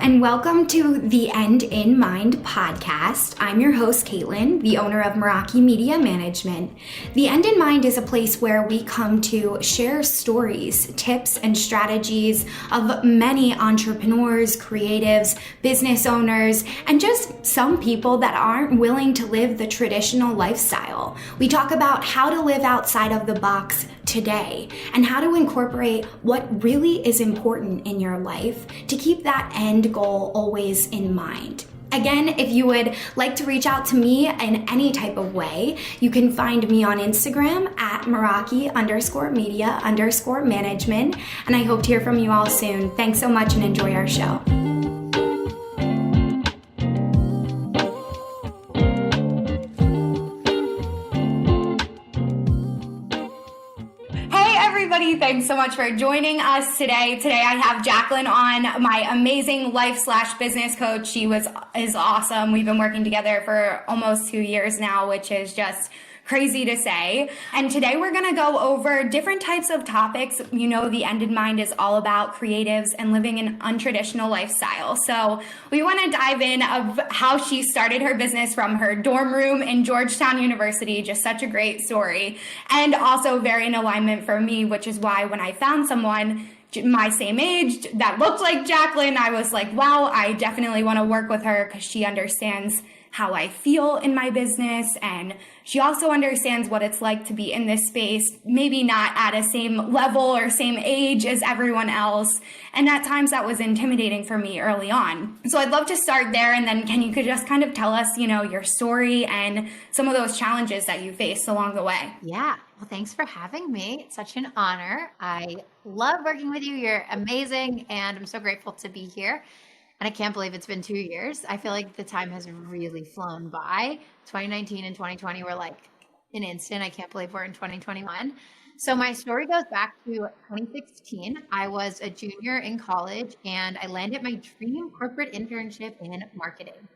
and welcome to the End in Mind podcast. I'm your host, Jaclyn, the owner of Meraki Media Management. The End in Mind is a place where we come to share stories, tips, and strategies of many entrepreneurs, creatives, business owners, and just some people that aren't willing to live the traditional lifestyle. We talk about how to live outside of the box today and how to incorporate what really is important in your life to keep that end goal always in mind. Again, if you would like to reach out to me in any type of way, you can find me on Instagram at Meraki_media_management. And I hope to hear from you all soon. Thanks so much and enjoy our show. Thanks so much for joining us today. Today I have Jaclyn on, my amazing life/business coach. She is awesome. We've been working together for almost 2 years now, which is just crazy to say. And today we're going to go over different types of topics. You know, the End in Mind is all about creatives and living an untraditional lifestyle. So we want to dive in of how she started her business from her dorm room in Georgetown University. Just such a great story. And also very in alignment for me, which is why when I found someone my same age that looked like Jaclyn, I was like, wow, I definitely want to work with her because she understands how I feel in my business, and she also understands what it's like to be in this space, maybe not at a same level or same age as everyone else, and at times that was intimidating for me early on. So I'd love to start there, and then you could just kind of tell us, your story and some of those challenges that you faced along the way. Yeah, well, thanks for having me. It's such an honor. I love working with you. You're amazing, and I'm so grateful to be here. And I can't believe it's been 2 years. I feel like the time has really flown by. 2019 and 2020 were like an instant. I can't believe we're in 2021. So my story goes back to 2016. I was a junior in college and I landed my dream corporate internship in marketing.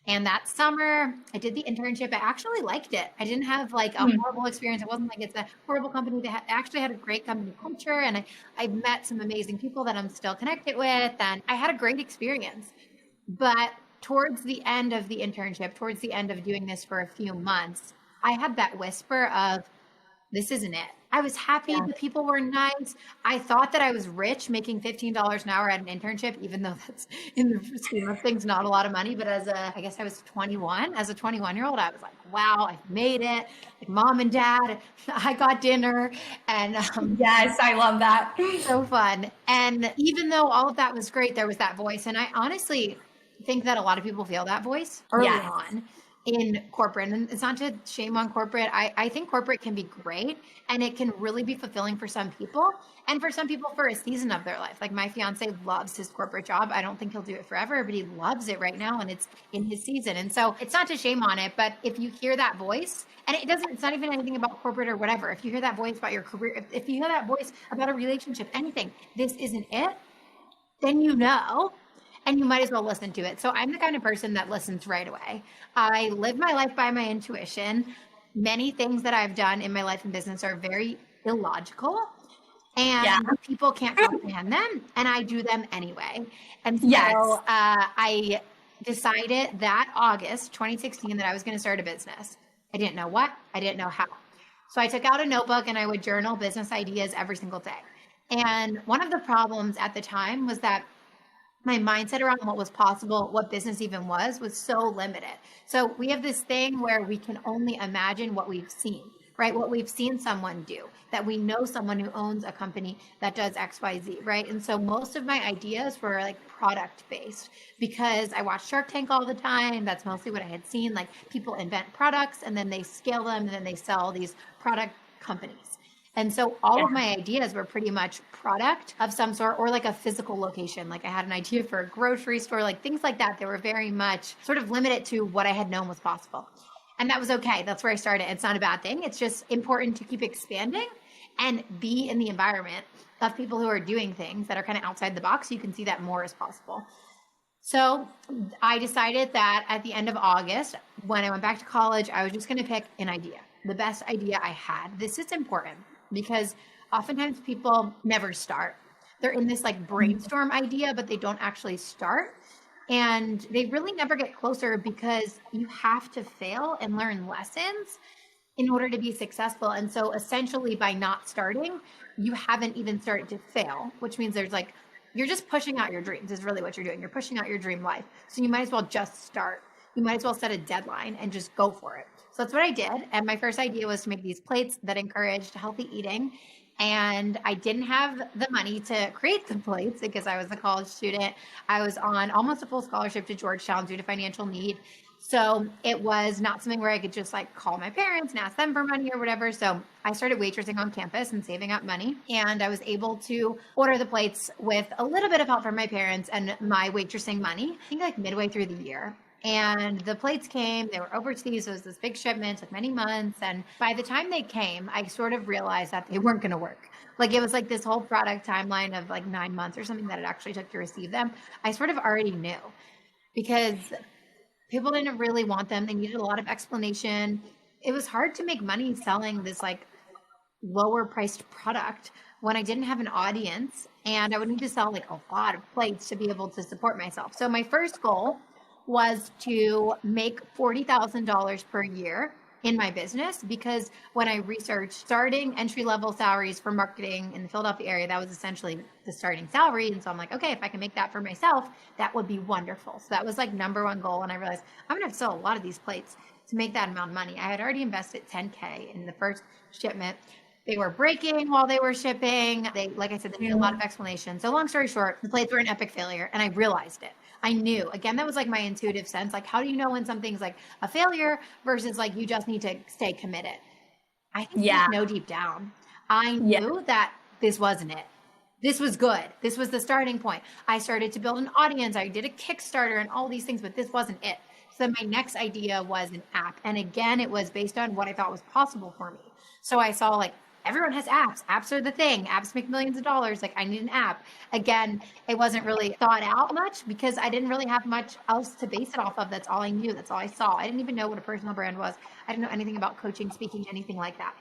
And that summer, I did the internship. I actually liked it. I didn't have like a horrible experience. It wasn't like it's a horrible company. They actually had a great company culture. And I met some amazing people that I'm still connected with. And I had a great experience. But towards the end of the internship, towards the end of doing this for a few months, I had that whisper of, this isn't it. I was happy. Yeah. The people were nice. I thought that I was rich making $15 an hour at an internship, even though that's in the scheme of things, not a lot of money. But I guess I was 21. As a 21-year-old, I was like, wow, I've made it. Like mom and dad, I got dinner. And yes, I love that. So fun. And even though all of that was great, there was that voice. And I honestly think that a lot of people feel that voice early on in corporate. And it's not to shame on corporate. I think corporate can be great and it can really be fulfilling for some people, and for some people for a season of their life. Like my fiance loves his corporate job. I don't think he'll do it forever, but he loves it right now and it's in his season. And so it's not to shame on it, but if you hear that voice, and it's not even anything about corporate or whatever. If you hear that voice about your career, if you hear that voice about a relationship, anything, this isn't it, then you know. And you might as well listen to it. So I'm the kind of person that listens right away. I live my life by my intuition. Many things that I've done in my life and business are very illogical, and people can't comprehend them, and I do them anyway. And so I decided that August 2016 that I was going to start a business. I didn't know what, I didn't know how. So I took out a notebook and I would journal business ideas every single day. And one of the problems at the time was that my mindset around what was possible, what business even was so limited. So we have this thing where we can only imagine what we've seen, right? What we've seen someone do, that we know someone who owns a company that does X, Y, Z, right? And so most of my ideas were like product based because I watched Shark Tank all the time. That's mostly what I had seen. Like people invent products and then they scale them and then they sell these product companies. And so all of my ideas were pretty much product of some sort or like a physical location. Like I had an idea for a grocery store, like things like that. They were very much sort of limited to what I had known was possible. And that was okay. That's where I started. It's not a bad thing. It's just important to keep expanding and be in the environment of people who are doing things that are kind of outside the box. So you can see that more as possible. So I decided that at the end of August, when I went back to college, I was just going to pick an idea, the best idea I had. This is important because oftentimes people never start. they're in this like brainstorm idea, but they don't actually start. And they really never get closer because you have to fail and learn lessons in order to be successful. And so essentially by not starting, you haven't even started to fail, which means there's like, you're just pushing out your dreams is really what you're doing. You're pushing out your dream life. So you might as well just start. You might as well set a deadline and just go for it. So that's what I did. And my first idea was to make these plates that encouraged healthy eating. And I didn't have the money to create the plates because I was a college student. I was on almost a full scholarship to Georgetown due to financial need. So it was not something where I could just like call my parents and ask them for money or whatever. So I started waitressing on campus and saving up money. And I was able to order the plates with a little bit of help from my parents and my waitressing money, I think like midway through the year. And the plates came, they were overseas. It was this big shipment, took many months. And by the time they came, I sort of realized that they weren't going to work. Like it was like this whole product timeline of like 9 months or something that it actually took to receive them. I sort of already knew because people didn't really want them. They needed a lot of explanation. It was hard to make money selling this like lower priced product when I didn't have an audience, and I would need to sell like a lot of plates to be able to support myself. So my first goal was to make $40,000 per year in my business, because when I researched starting entry-level salaries for marketing in the Philadelphia area, that was essentially the starting salary. And so I'm like, okay, if I can make that for myself, that would be wonderful. So that was like number one goal. And I realized I'm gonna have to sell a lot of these plates to make that amount of money. I had already invested $10K in the first shipment. They were breaking while they were shipping. They, like I said, they needed a lot of explanation. So long story short, the plates were an epic failure, and I realized it. I knew, again, that was like my intuitive sense. Like, how do you know when something's like a failure versus like you just need to stay committed? I think you know deep down. I knew that this wasn't it. This was good. This was the starting point. I started to build an audience. I did a Kickstarter and all these things, but this wasn't it. So then my next idea was an app. And again, it was based on what I thought was possible for me. So I saw like, everyone has apps. Apps are the thing. Apps make millions of dollars. Like I need an app. Again, it wasn't really thought out much because I didn't really have much else to base it off of. That's all I knew. That's all I saw. I didn't even know what a personal brand was. I didn't know anything about coaching, speaking, anything like that.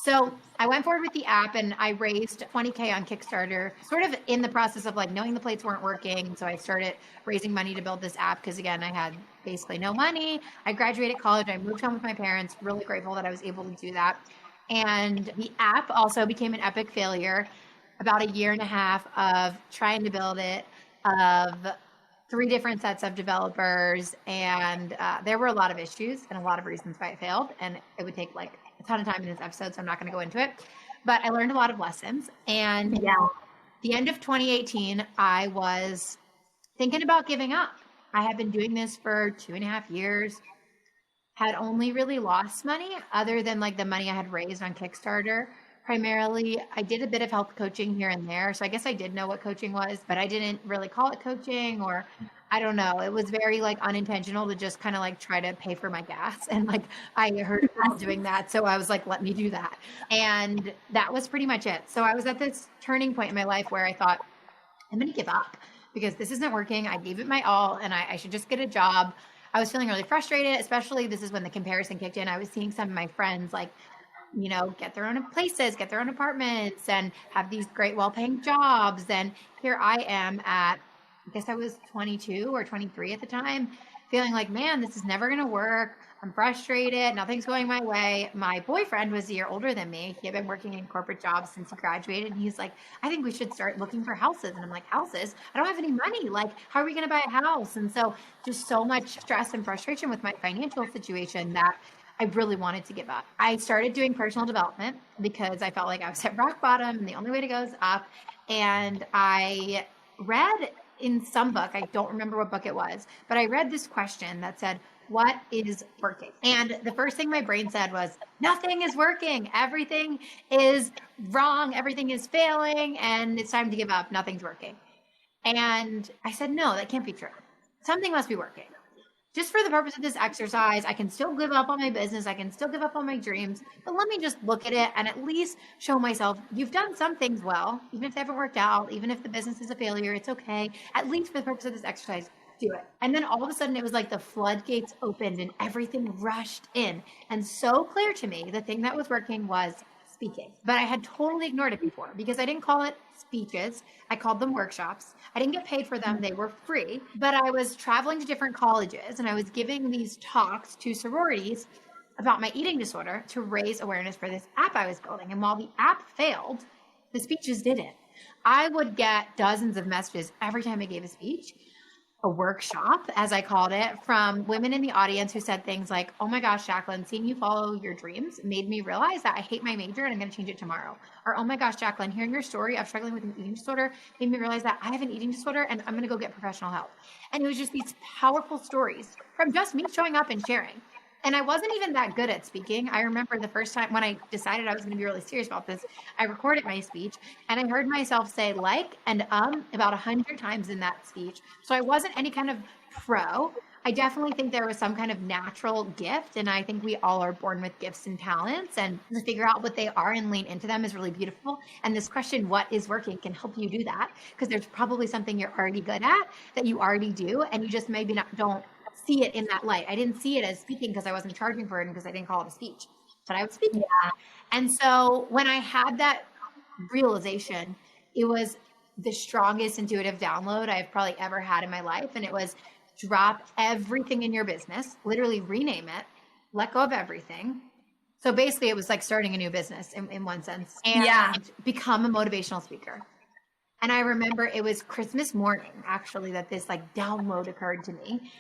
So I went forward with the app and I raised $20K on Kickstarter, sort of in the process of like knowing the plates weren't working. So I started raising money to build this app because again, I had basically no money. I graduated college. I moved home with my parents. Really grateful that I was able to do that. And the app also became an epic failure. About a year and a half of trying to build it, of 3 different sets of developers. And there were a lot of issues and a lot of reasons why it failed. And it would take like a ton of time in this episode, so I'm not going to go into it. But I learned a lot of lessons. And the end of 2018, I was thinking about giving up. I had been doing this for 2.5 years. Had only really lost money other than like the money I had raised on Kickstarter. Primarily, I did a bit of health coaching here and there. So I guess I did know what coaching was, but I didn't really call it coaching, or I don't know. It was very like unintentional to just kind of like try to pay for my gas. And like I heard people doing that. So I was like, let me do that. And that was pretty much it. So I was at this turning point in my life where I thought, I'm going to give up because this isn't working. I gave it my all and I should just get a job. I was feeling really frustrated, especially this is when the comparison kicked in. I was seeing some of my friends like, you know, get their own places, get their own apartments and have these great well-paying jobs. And here I am at, I guess I was 22 or 23 at the time, feeling like, man, this is never going to work. I'm frustrated. Nothing's going my way. My boyfriend was a year older than me. He had been working in corporate jobs since he graduated. And he's like, I think we should start looking for houses. And I'm like, houses? I don't have any money. Like, how are we going to buy a house? And so just so much stress and frustration with my financial situation that I really wanted to give up. I started doing personal development because I felt like I was at rock bottom and the only way to go is up. And I read in some book, I don't remember what book it was, but I read this question that said, what is working? And the first thing my brain said was, nothing is working. Everything is wrong. Everything is failing. And it's time to give up. Nothing's working. And I said, no, that can't be true. Something must be working. Just for the purpose of this exercise, I can still give up on my business. I can still give up on my dreams. But let me just look at it and at least show myself, you've done some things well, even if they haven't worked out, even if the business is a failure, it's okay. At least for the purpose of this exercise, do it. And then all of a sudden it was like the floodgates opened and everything rushed in. And so clear to me, the thing that was working was speaking. But I had totally ignored it before because I didn't call it speeches. I called them workshops. I didn't get paid for them. They were free. But I was traveling to different colleges and I was giving these talks to sororities about my eating disorder to raise awareness for this app I was building. And while the app failed, the speeches didn't. I would get dozens of messages every time I gave a speech, a workshop, as I called it, from women in the audience who said things like, oh my gosh, Jaclyn, seeing you follow your dreams made me realize that I hate my major and I'm going to change it tomorrow. Or, oh my gosh, Jaclyn, hearing your story of struggling with an eating disorder made me realize that I have an eating disorder and I'm going to go get professional help. And it was just these powerful stories from just me showing up and sharing. And I wasn't even that good at speaking. I remember the first time when I decided I was going to be really serious about this, I recorded my speech and I heard myself say and about 100 times in that speech. So I wasn't any kind of pro. I definitely think there was some kind of natural gift. And I think we all are born with gifts and talents, and to figure out what they are and lean into them is really beautiful. And this question, what is working, can help you do that, because there's probably something you're already good at that you already do. And you just maybe don't see it in that light. I didn't see it as speaking because I wasn't charging for it and because I didn't call it a speech, but I was speaking. Yeah. And so when I had that realization, it was the strongest intuitive download I've probably ever had in my life. And it was drop everything in your business, literally rename it, let go of everything. So basically it was like starting a new business in one sense, and become a motivational speaker. And I remember it was Christmas morning, actually, that this like download occurred to me.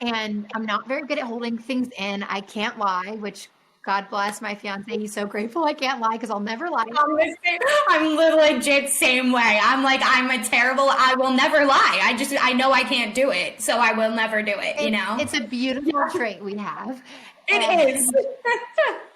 And I'm not very good at holding things in. I can't lie, which God bless my fiance. He's so grateful I can't lie because I'll never lie. I'm legit same way. I'm like, I will never lie. I know I can't do it. So I will never do it, you know? It's a beautiful trait we have. It is.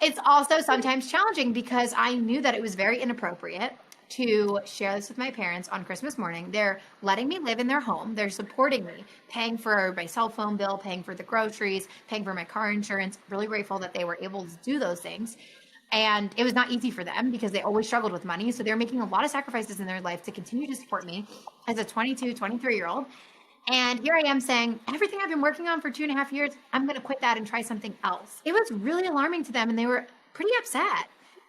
It's also sometimes challenging because I knew that it was very inappropriate to share this with my parents on Christmas morning. They're letting me live in their home. They're supporting me, paying for my cell phone bill, paying for the groceries, paying for my car insurance. Really grateful that they were able to do those things. And it was not easy for them because they always struggled with money. So they're making a lot of sacrifices in their life to continue to support me as a 22, 23-year-old. And here I am saying, everything I've been working on for 2.5 years, I'm going to quit that and try something else. It was really alarming to them and they were pretty upset.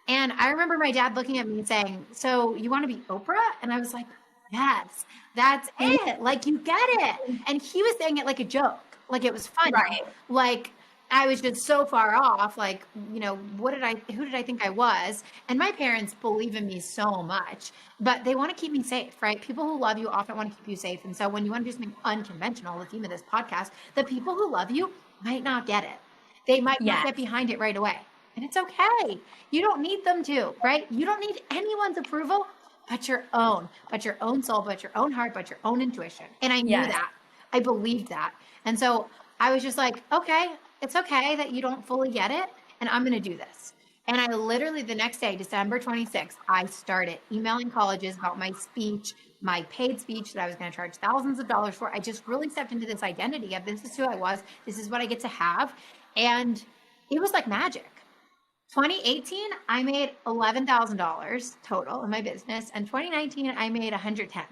And I remember my dad looking at me and saying, so you want to be Oprah? And I was like, yes, that's it. Like, you get it. And he was saying it like a joke, like it was funny. Right. Like I was just so far off. Like, you know, who did I think I was? And my parents believe in me so much, but they want to keep me safe, right? People who love you often want to keep you safe. And so when you want to do something unconventional, the theme of this podcast, the people who love you might not get it. They might not get behind it right away. And it's okay. You don't need them to, right? You don't need anyone's approval but your own soul, but your own heart, but your own intuition. And I knew that. I believed that. And so I was just like, okay, it's okay that you don't fully get it. And I'm going to do this. And I literally the next day, December 26th, I started emailing colleges about my speech, my paid speech that I was going to charge thousands of dollars for. I just really stepped into this identity of this is who I was. This is what I get to have. And it was like magic. 2018, I made $11,000 total in my business. And 2019, I made $110,000.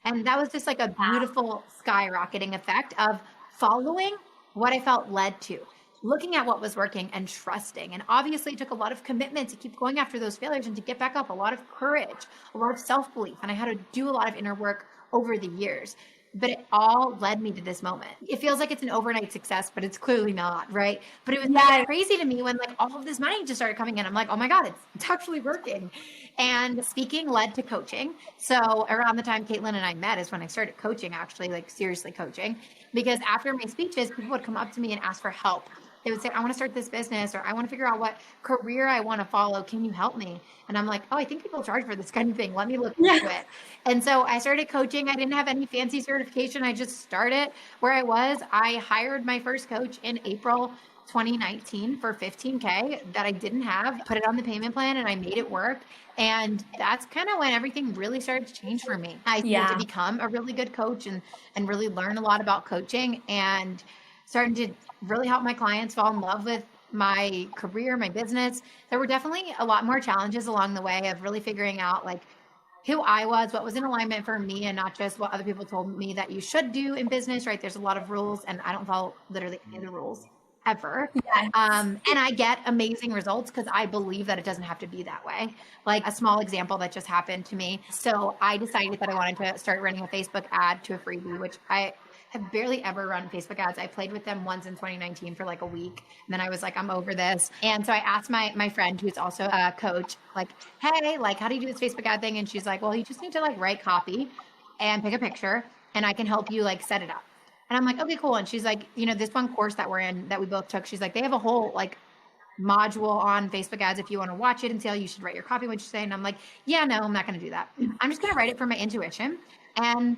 And that was just like a beautiful skyrocketing effect of following what I felt led to, looking at what was working and trusting. And obviously it took a lot of commitment to keep going after those failures and to get back up, a lot of courage, a lot of self-belief. And I had to do a lot of inner work over the years. But it all led me to this moment. It feels like it's an overnight success, but it's clearly not, right? But it was crazy to me when like all of this money just started coming in. I'm like, oh my God, it's actually working. And speaking led to coaching. So around the time Caitlin and I met is when I started coaching, actually, like seriously coaching. Because after my speeches, people would come up to me and ask for help. They would say, I want to start this business, or I want to figure out what career I want to follow. Can you help me? And I'm like, oh, I think people charge for this kind of thing. Let me look into it. And so I started coaching. I didn't have any fancy certification. I just started where I was. I hired my first coach in April 2019 for $15,000 that I didn't have, put it on the payment plan, and I made it work. And that's kind of when everything really started to change for me. I started to become a really good coach and really learn a lot about coaching, and starting to really help my clients fall in love with my career, my business. There were definitely a lot more challenges along the way of really figuring out like who I was, what was in alignment for me, and not just what other people told me that you should do in business, right? There's a lot of rules and I don't follow literally any of the rules. ever. Yes. And I get amazing results because I believe that it doesn't have to be that way. Like a small example that just happened to me. So I decided that I wanted to start running a Facebook ad to a freebie, which I have barely ever run Facebook ads. I played with them once in 2019 for like a week. And then I was like, I'm over this. And so I asked my friend, who's also a coach, like, hey, like, how do you do this Facebook ad thing? And she's like, well, you just need to like write copy and pick a picture and I can help you like set it up. And I'm like, okay, cool. And she's like, you know, this one course that we're in that we both took, she's like, they have a whole like module on Facebook ads if you want to watch it and see how you should write your copy, what you say. And I'm like, yeah, no, I'm not going to do that. I'm just going to write it from my intuition. And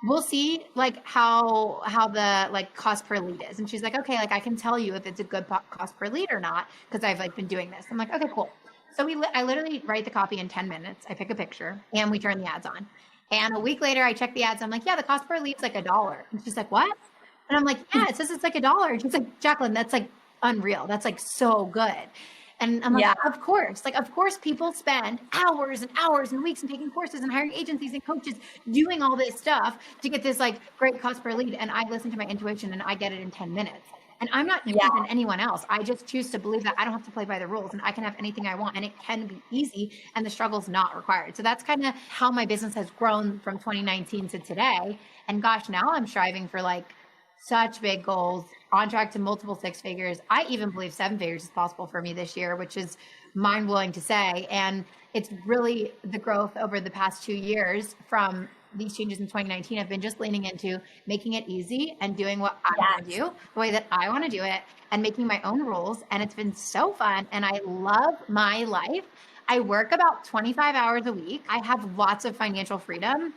we'll see like how the like cost per lead is. And she's like, okay, like I can tell you if it's a good cost per lead or not, because I've like been doing this. I'm like, okay, cool. So I literally write the copy in 10 minutes. I pick a picture and we turn the ads on. And a week later I check the ads. I'm like, yeah, the cost per lead is like $1. And she's like, what? And I'm like, yeah, it says it's like $1. And she's like, Jaclyn, that's like unreal. That's like so good. And I'm like, yeah, of course people spend hours and hours and weeks and taking courses and hiring agencies and coaches doing all this stuff to get this like great cost per lead. And I listen to my intuition and I get it in 10 minutes. And I'm not different than anyone else. I just choose to believe that I don't have to play by the rules and I can have anything I want and it can be easy and the struggle's not required. So that's kind of how my business has grown from 2019 to today. And gosh, now I'm striving for like such big goals, on track to multiple six figures. I even believe 7 figures is possible for me this year, which is mind blowing to say. And it's really the growth over the past 2 years from these changes in 2019 have been just leaning into making it easy and doing what I want to do, the way that I want to do it, and making my own rules. And it's been so fun. And I love my life. I work about 25 hours a week. I have lots of financial freedom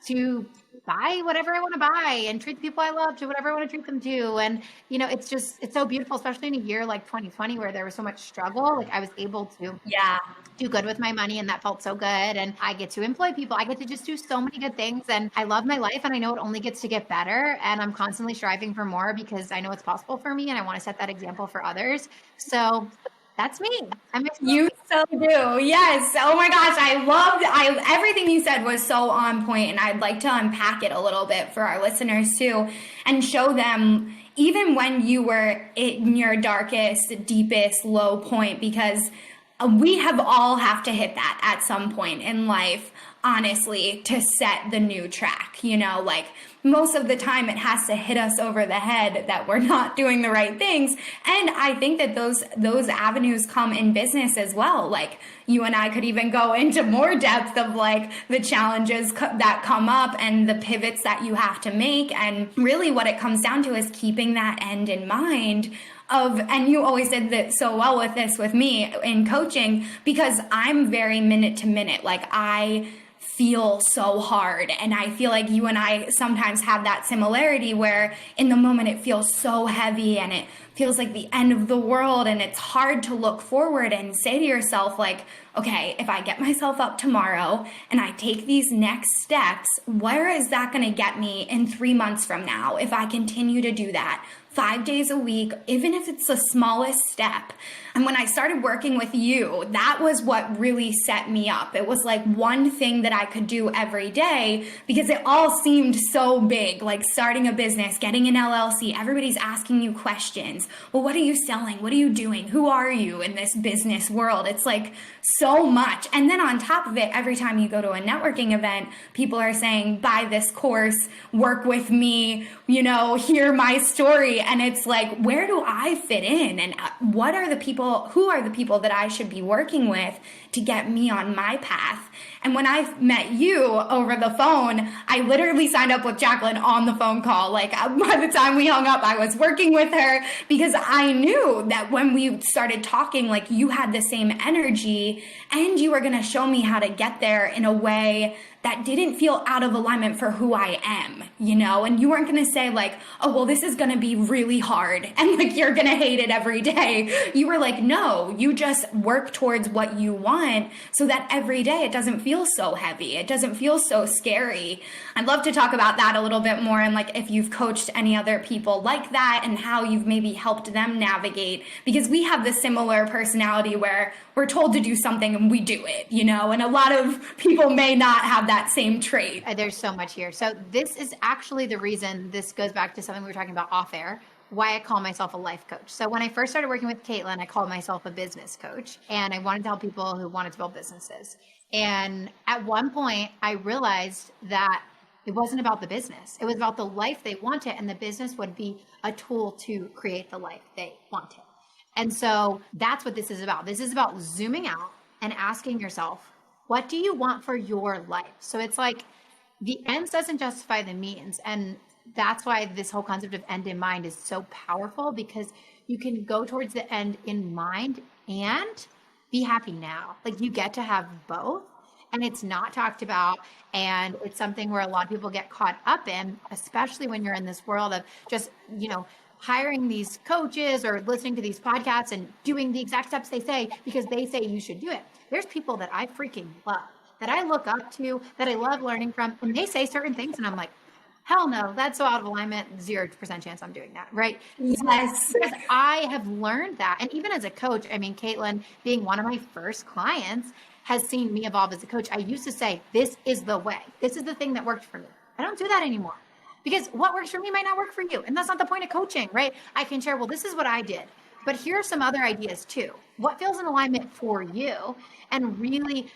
to buy whatever I want to buy and treat the people I love to whatever I want to treat them to. And, you know, it's so beautiful, especially in a year like 2020 where there was so much struggle. Like I was able to do good with my money and that felt so good. And I get to employ people. I get to just do so many good things. And I love my life and I know it only gets to get better. And I'm constantly striving for more because I know it's possible for me and I want to set that example for others. So that's me. You so do. Yes. Oh my gosh. Everything you said was so on point, and I'd like to unpack it a little bit for our listeners too and show them even when you were in your darkest, deepest low point, because we all have to hit that at some point in life, honestly, to set the new track. You know, like most of the time it has to hit us over the head that we're not doing the right things. And I think that those avenues come in business as well. Like you and I could even go into more depth of like the challenges that come up and the pivots that you have to make. And really what it comes down to is keeping that end in mind. And you always did that so well with this with me in coaching, because I'm very minute to minute. Like I feel so hard. And I feel like you and I sometimes have that similarity where in the moment it feels so heavy and it feels like the end of the world. And it's hard to look forward and say to yourself like, okay, if I get myself up tomorrow and I take these next steps, where is that going to get me in 3 months from now? If I continue to do that 5 days a week, even if it's the smallest step. And when I started working with you, that was what really set me up. It was like one thing that I could do every day because it all seemed so big, like starting a business, getting an LLC, everybody's asking you questions. Well, what are you selling? What are you doing? Who are you in this business world? It's like so much. And then on top of it, every time you go to a networking event, people are saying, buy this course, work with me, you know, hear my story. And it's like, where do I fit in? And who are the people that I should be working with to get me on my path? And when I met you over the phone, I literally signed up with Jaclyn on the phone call. Like by the time we hung up, I was working with her because I knew that when we started talking, like you had the same energy and you were going to show me how to get there in a way that didn't feel out of alignment for who I am, you know? And you weren't going to say like, oh, well, this is going to be really hard and like you're going to hate it every day. You were like, no, you just work towards what you want so that every day it doesn't feel so heavy. It doesn't feel so scary. I'd love to talk about that a little bit more and like if you've coached any other people like that and how you've maybe helped them navigate, because we have the similar personality where we're told to do something and we do it, you know, and a lot of people may not have that same trait. There's so much here. So this is actually the reason this goes back to something we were talking about off air, why I call myself a life coach. So when I first started working with Jaclyn, I called myself a business coach, and I wanted to help people who wanted to build businesses. And at one point I realized that it wasn't about the business. It was about the life they wanted, and the business would be a tool to create the life they wanted. And so that's what this is about. This is about zooming out and asking yourself, what do you want for your life? So it's like the ends doesn't justify the means. And that's why this whole concept of end in mind is so powerful, because you can go towards the end in mind and be happy now. Like you get to have both. And it's not talked about. And it's something where a lot of people get caught up in, especially when you're in this world of just, hiring these coaches or listening to these podcasts and doing the exact steps they say because they say you should do it. There's people that I freaking love, that I look up to, that I love learning from, and they say certain things and I'm like, hell no, that's so out of alignment, 0% chance I'm doing that, right? Yes. Because I have learned that. And even as a coach, Jaclyn, being one of my first clients, has seen me evolve as a coach. I used to say, this is the way. This is the thing that worked for me. I don't do that anymore, because what works for me might not work for you. And that's not the point of coaching, right? I can share, well, this is what I did, but here are some other ideas too. What feels in alignment for you? And really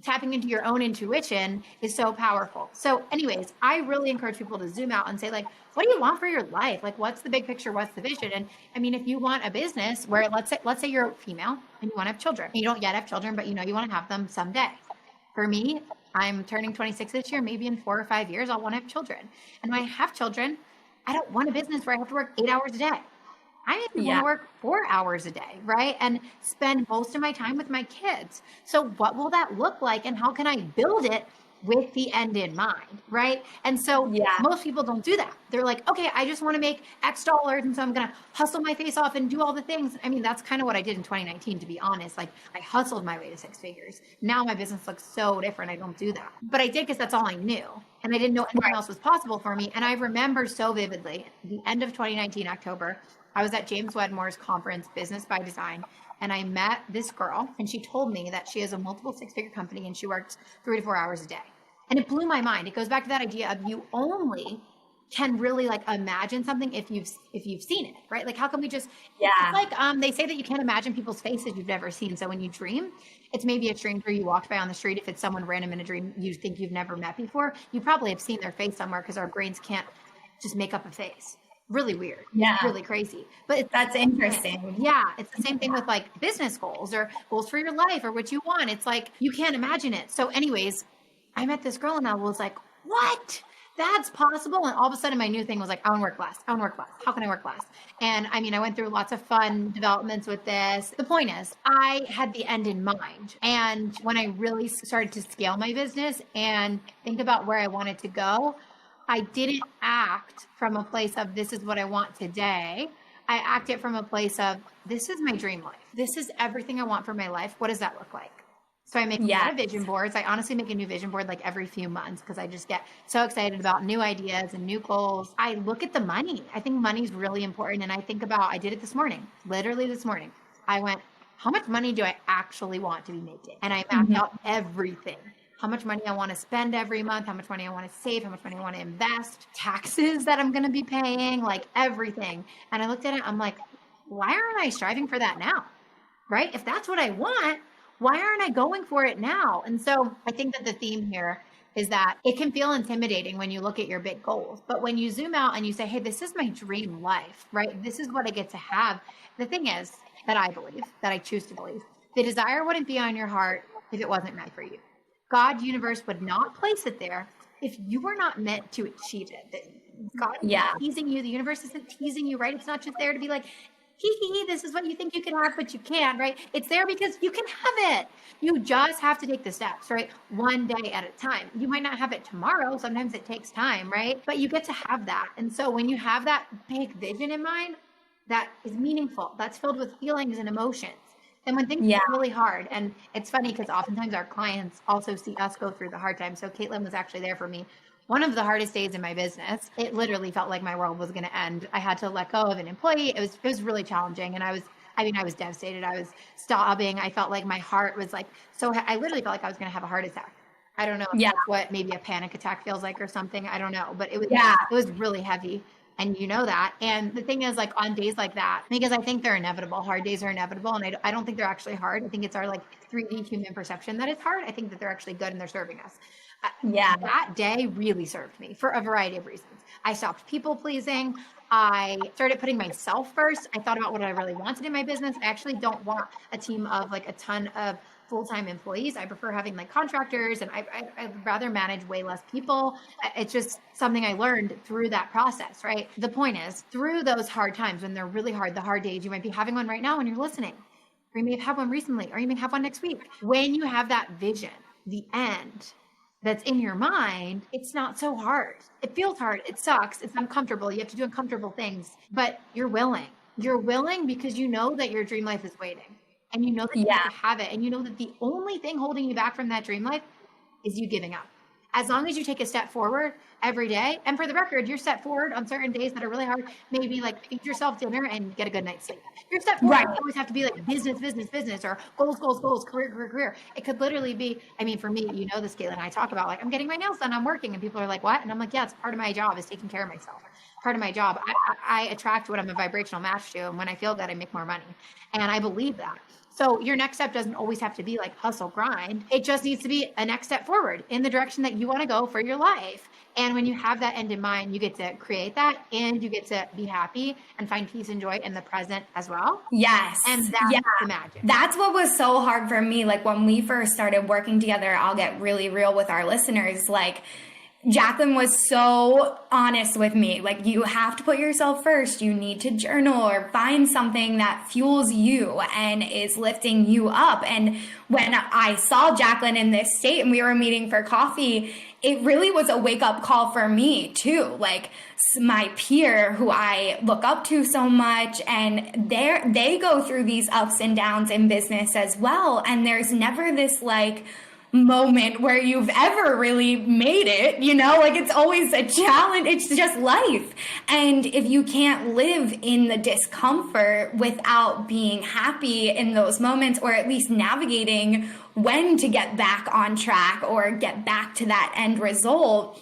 tapping into your own intuition is so powerful. So anyways, I really encourage people to zoom out and say, like, what do you want for your life? Like, what's the big picture? What's the vision? And if you want a business where let's say you're female and you want to have children, you don't yet have children, but you want to have them someday. For me, I'm turning 26 this year. Maybe in 4 or 5 years, I'll want to have children. And when I have children, I don't want a business where I have to work 8 hours a day. I maybe want to work 4 hours a day, right? And spend most of my time with my kids. So what will that look like? And how can I build it with the end in mind, right? And so most people don't do that. They're like, okay, I just want to make X dollars. And so I'm going to hustle my face off and do all the things. That's kind of what I did in 2019, to be honest. Like I hustled my way to 6 figures. Now my business looks so different. I don't do that. But I did because that's all I knew. And I didn't know anything else was possible for me. And I remember so vividly, the end of 2019, October, I was at James Wedmore's conference, Business by Design, and I met this girl, and she told me that she has a multiple 6-figure company and she works 3 to 4 hours a day. And it blew my mind. It goes back to that idea of you only can really like imagine something if you've seen it, right? Like how can we just, it's like they say that you can't imagine people's faces you've never seen. So when you dream, it's maybe a stranger you walked by on the street. If it's someone random in a dream you think you've never met before, you probably have seen their face somewhere, because our brains can't just make up a face. Really weird. Yeah. Really crazy. But that's interesting. Yeah. It's the same thing with like business goals or goals for your life or what you want. It's like, you can't imagine it. So anyways, I met this girl and I was like, what? That's possible. And all of a sudden my new thing was like, I want to work less. I want to work less. How can I work less? And I went through lots of fun developments with this. The point is, I had the end in mind. And when I really started to scale my business and think about where I wanted to go, I didn't act from a place of this is what I want today. I acted from a place of this is my dream life. This is everything I want for my life. What does that look like? So I make a lot of vision boards. I honestly make a new vision board like every few months because I just get so excited about new ideas and new goals. I look at the money. I think money is really important. And I think about, I did it this morning, literally this morning. I went, how much money do I actually want to be making? And I mapped out everything. How much money I want to spend every month, how much money I want to save, how much money I want to invest, taxes that I'm going to be paying, like everything. And I looked at it, I'm like, why aren't I striving for that now? Right? If that's what I want, why aren't I going for it now? And so I think that the theme here is that it can feel intimidating when you look at your big goals. But when you zoom out and you say, hey, this is my dream life, right? This is what I get to have. The thing is that I believe, that I choose to believe, the desire wouldn't be on your heart if it wasn't meant for you. God, universe would not place it there if you were not meant to achieve it. God is teasing you. The universe isn't teasing you, right? It's not just there to be like, this is what you think you can have, but you can't, right? It's there because you can have it. You just have to take the steps, right? One day at a time. You might not have it tomorrow. Sometimes it takes time, right? But you get to have that. And so when you have that big vision in mind, that is meaningful, that's filled with feelings and emotions. And when things get really hard, and it's funny because oftentimes our clients also see us go through the hard times. So Jaclyn was actually there for me. One of the hardest days in my business, it literally felt like my world was going to end. I had to let go of an employee. It was really challenging. And I was devastated. I was sobbing. I felt like my heart was like, I literally felt like I was going to have a heart attack. I don't know if that's what maybe a panic attack feels like or something. I don't know, but it was really heavy. And you know that. And the thing is, like, on days like that, because I think they're inevitable, hard days are inevitable. And I don't think they're actually hard. I think it's our like 3D human perception that it's hard. I think that they're actually good and they're serving us. Yeah. That day really served me for a variety of reasons. I stopped people pleasing. I started putting myself first. I thought about what I really wanted in my business. I actually don't want a team of like a ton of full-time employees. I prefer having like contractors, and I'd rather manage way less people. It's just something I learned through that process, right? The point is, through those hard times when they're really hard, the hard days, you might be having one right now when you're listening, or you may have had one recently, or you may have one next week. When you have that vision, the end that's in your mind, it's not so hard. It feels hard. It sucks. It's uncomfortable. You have to do uncomfortable things, but you're willing. You're willing because you know that your dream life is waiting. And you know that you have to have it. And you know that the only thing holding you back from that dream life is you giving up. As long as you take a step forward every day, and for the record, your step forward on certain days that are really hard, maybe like feed yourself dinner and get a good night's sleep. Your step forward doesn't always have to be like business, or goals, career. It could literally be, I mean, for me, you know this, Caitlin, I talk about like, I'm getting my nails done, I'm working, and people are like, what? And I'm like, yeah, it's part of my job is taking care of myself. Part of my job. I attract what I'm a vibrational match to. And when I feel that, I make more money. And I believe that. So your next step doesn't always have to be like hustle, grind. It just needs to be a next step forward in the direction that you want to go for your life. And when you have that end in mind, you get to create that, and you get to be happy and find peace and joy in the present as well. Yes. And that's the magic. That's what was so hard for me. Like when we first started working together, I'll get really real with our listeners. Like Jaclyn was so honest with me. Like, you have to put yourself first. You need to journal or find something that fuels you and is lifting you up. And when I saw Jaclyn in this state and we were meeting for coffee, it really was a wake up call for me too. Like my peer who I look up to so much, and they go through these ups and downs in business as well. And there's never this like moment where you've ever really made it, you know, like it's always a challenge. It's just life. And if you can't live in the discomfort without being happy in those moments, or at least navigating when to get back on track or get back to that end result,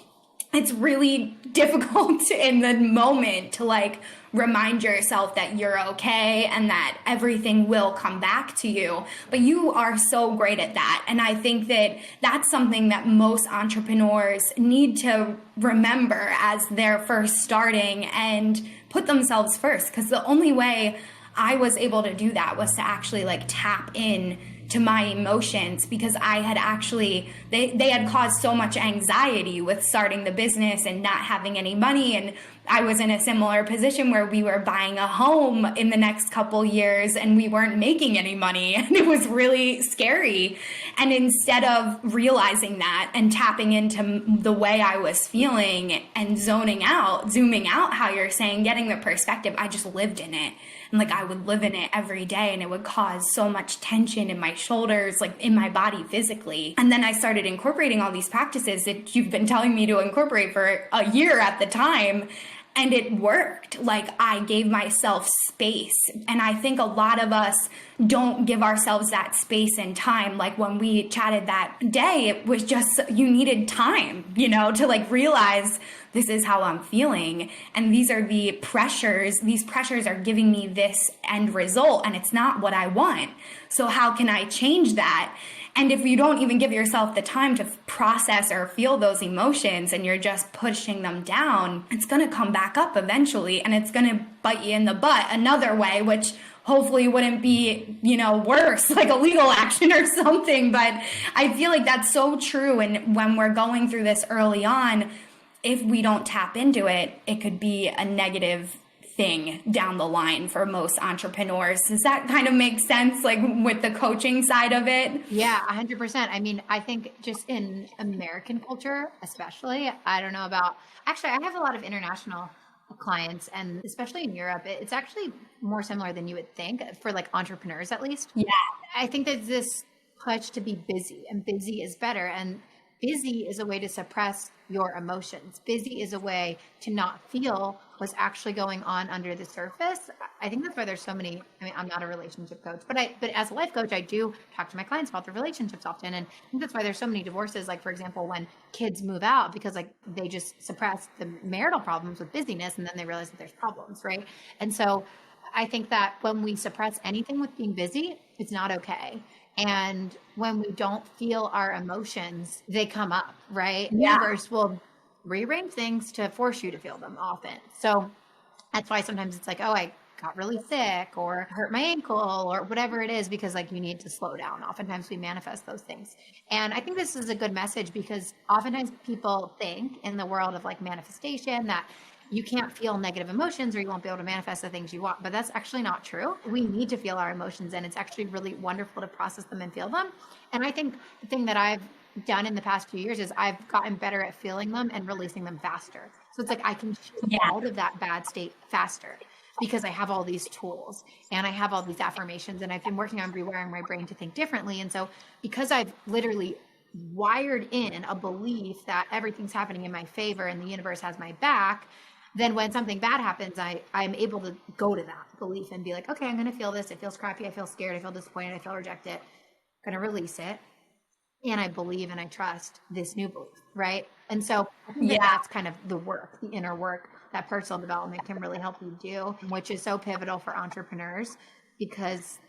it's really difficult in the moment to like remind yourself that you're okay and that everything will come back to you. But you are so great at that. And I think that that's something that most entrepreneurs need to remember as they're first starting and put themselves first. Because the only way I was able to do that was to actually like tap in to my emotions, because I had actually, they had caused so much anxiety with starting the business and not having any money. And I was in a similar position where we were buying a home in the next couple years and we weren't making any money, and it was really scary. And instead of realizing that and tapping into the way I was feeling and zooming out how you're saying, getting the perspective, I just lived in it. And like I would live in it every day, and it would cause so much tension in my shoulders, like in my body physically. And then I started incorporating all these practices that you've been telling me to incorporate for a year at the time. And it worked. Like I gave myself space. And I think a lot of us don't give ourselves that space and time. Like when we chatted that day, it was just, you needed time, you know, to like realize this is how I'm feeling. And these are the pressures. These pressures are giving me this end result, and it's not what I want. So how can I change that? And if you don't even give yourself the time to process or feel those emotions and you're just pushing them down, it's going to come back up eventually, and it's going to bite you in the butt another way, which hopefully wouldn't be, you know, worse, like a legal action or something. But I feel like that's so true. And when we're going through this early on, if we don't tap into it, it could be a negative thing down the line for most entrepreneurs. Does that kind of make sense, like with the coaching side of it? Yeah, 100%. I mean, I think just in American culture, especially, I don't know about, actually, I have a lot of international clients, and especially in Europe, it's actually more similar than you would think for like entrepreneurs, at least. Yeah. I think there's this push to be busy, and busy is better. And busy is a way to suppress your emotions. Busy is a way to not feel what's actually going on under the surface. I think that's why there's so many, I mean, I'm not a relationship coach, but as a life coach, I do talk to my clients about their relationships often. And I think that's why there's so many divorces. Like, for example, when kids move out because like they just suppress the marital problems with busyness, and then they realize that there's problems, right? And so I think that when we suppress anything with being busy, it's not okay. And when we don't feel our emotions, they come up, right? The universe will rearrange things to force you to feel them often. So that's why sometimes it's like, oh, I got really sick or hurt my ankle or whatever it is, because like you need to slow down. Oftentimes we manifest those things. And I think this is a good message because oftentimes people think in the world of like manifestation that you can't feel negative emotions or you won't be able to manifest the things you want, but that's actually not true. We need to feel our emotions, and it's actually really wonderful to process them and feel them. And I think the thing that I've done in the past few years is I've gotten better at feeling them and releasing them faster. So it's like I can shift out of that bad state faster because I have all these tools and I have all these affirmations, and I've been working on rewiring my brain to think differently. And so because I've literally wired in a belief that everything's happening in my favor and the universe has my back, then when something bad happens, I'm able to go to that belief and be like, okay, I'm going to feel this. It feels crappy. I feel scared. I feel disappointed. I feel rejected. I'm going to release it. And I believe and I trust this new belief, right? And so I think that's kind of the work, the inner work that personal development can really help you do, which is so pivotal for entrepreneurs because,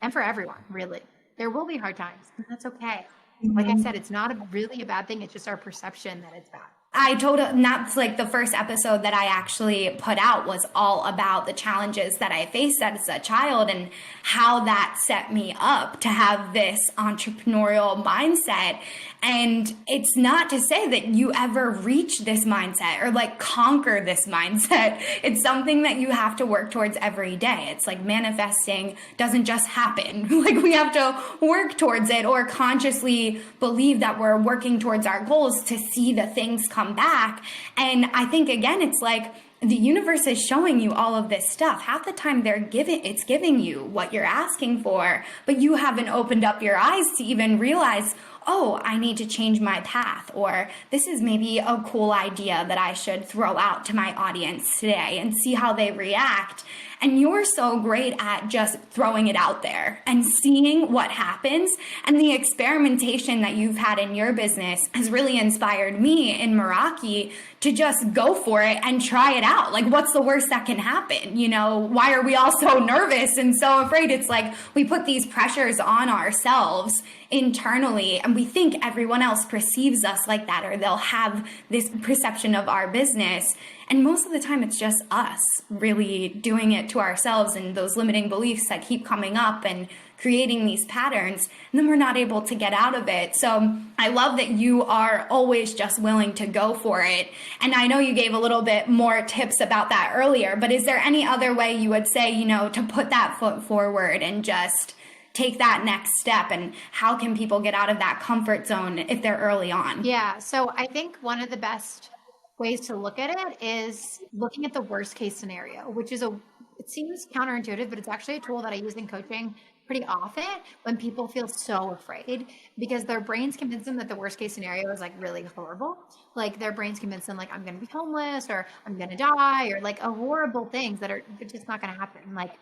and for everyone, really. There will be hard times, and that's okay. Like I said, it's not really a bad thing. It's just our perception that it's bad. I told that's like the first episode that I actually put out was all about the challenges that I faced as a child and how that set me up to have this entrepreneurial mindset. And it's not to say that you ever reach this mindset or like conquer this mindset. It's something that you have to work towards every day. It's like manifesting doesn't just happen. Like we have to work towards it or consciously believe that we're working towards our goals to see the things come back. And I think again, it's like the universe is showing you all of this stuff. Half the time it's giving you what you're asking for, but you haven't opened up your eyes to even realize, oh, I need to change my path, or this is maybe a cool idea that I should throw out to my audience today and see how they react. And you're so great at just throwing it out there and seeing what happens. And the experimentation that you've had in your business has really inspired me in Meraki to just go for it and try it out. Like, what's the worst that can happen? You know, why are we all so nervous and so afraid? It's like we put these pressures on ourselves internally and we think everyone else perceives us like that, or they'll have this perception of our business. And most of the time it's just us really doing it to ourselves and those limiting beliefs that keep coming up and creating these patterns, and then we're not able to get out of it. So I love that you are always just willing to go for it. And I know you gave a little bit more tips about that earlier, but is there any other way you would say, you know, to put that foot forward and just take that next step? And how can people get out of that comfort zone if they're early on? Yeah. So I think one of the best ways to look at it is looking at the worst case scenario, which is it seems counterintuitive, but it's actually a tool that I use in coaching pretty often when people feel so afraid because their brains convince them that the worst case scenario is like really horrible. Like their brains convince them like I'm going to be homeless or I'm going to die or like a horrible things that are just not going to happen. Like,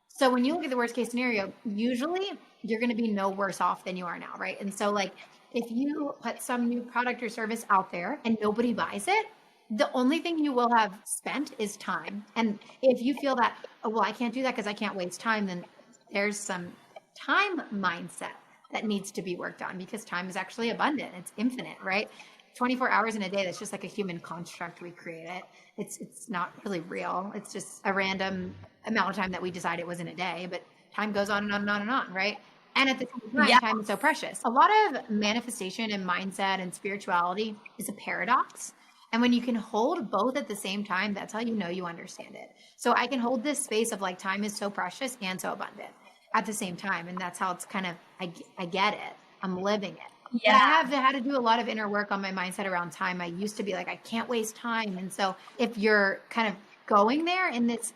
so when you look at the worst case scenario, usually you're going to be no worse off than you are now. Right. And so like if you put some new product or service out there and nobody buys it, the only thing you will have spent is time. And if you feel that, oh, well, I can't do that because I can't waste time, then there's some time mindset that needs to be worked on because time is actually abundant. It's infinite, right? 24 hours in a day, that's just like a human construct. We create it. It's not really real. It's just a random amount of time that we decide it was in a day, but time goes on and on and on and on, right? And at the same time, time is so precious. A lot of manifestation and mindset and spirituality is a paradox. And when you can hold both at the same time, that's how you know you understand it. So I can hold this space of like time is so precious and so abundant at the same time. And that's how it's kind of, I get it. I'm living it. Yeah. But I have had to do a lot of inner work on my mindset around time. I used to be like, I can't waste time. And so if you're kind of going there in this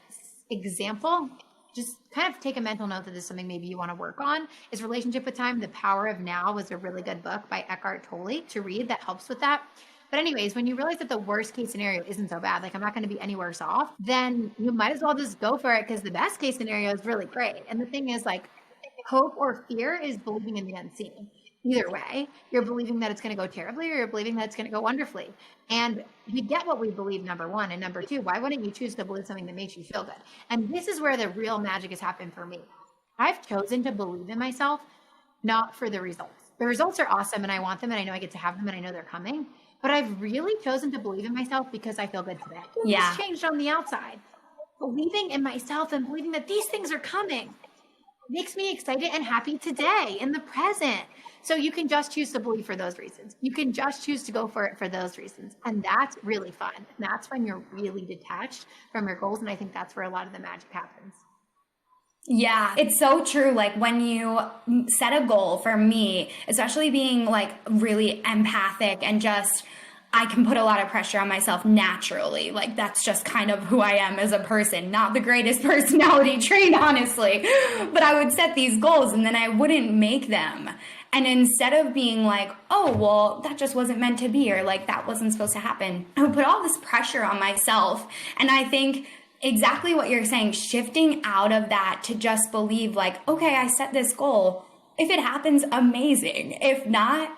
example, just kind of take a mental note that this is something maybe you want to work on. Is Relationship with Time. The Power of Now was a really good book by Eckhart Tolle to read that helps with that. But anyways, when you realize that the worst case scenario isn't so bad, like I'm not going to be any worse off, then you might as well just go for it, because the best case scenario is really great. And the thing is, like, hope or fear is believing in the unseen. Either way, you're believing that it's going to go terribly, or you're believing that it's going to go wonderfully. And we get what we believe, number one. And number two, why wouldn't you choose to believe something that makes you feel good? And this is where the real magic has happened for me. I've chosen to believe in myself, not for the results. The results are awesome and I want them and I know I get to have them and I know they're coming. But I've really chosen to believe in myself because I feel good today. It's changed on the outside. Believing in myself and believing that these things are coming makes me excited and happy today, in the present. So you can just choose to believe for those reasons. You can just choose to go for it for those reasons. And that's really fun. And that's when you're really detached from your goals. And I think that's where a lot of the magic happens. Yeah, it's so true. Like when you set a goal, for me, especially being like really empathic and just, I can put a lot of pressure on myself naturally. Like that's just kind of who I am as a person. Not the greatest personality trait, honestly, but I would set these goals and then I wouldn't make them. And instead of being like, oh, well, that just wasn't meant to be, or like that wasn't supposed to happen, I would put all this pressure on myself. And I think exactly what you're saying, shifting out of that to just believe like, okay, I set this goal. If it happens, amazing. If not,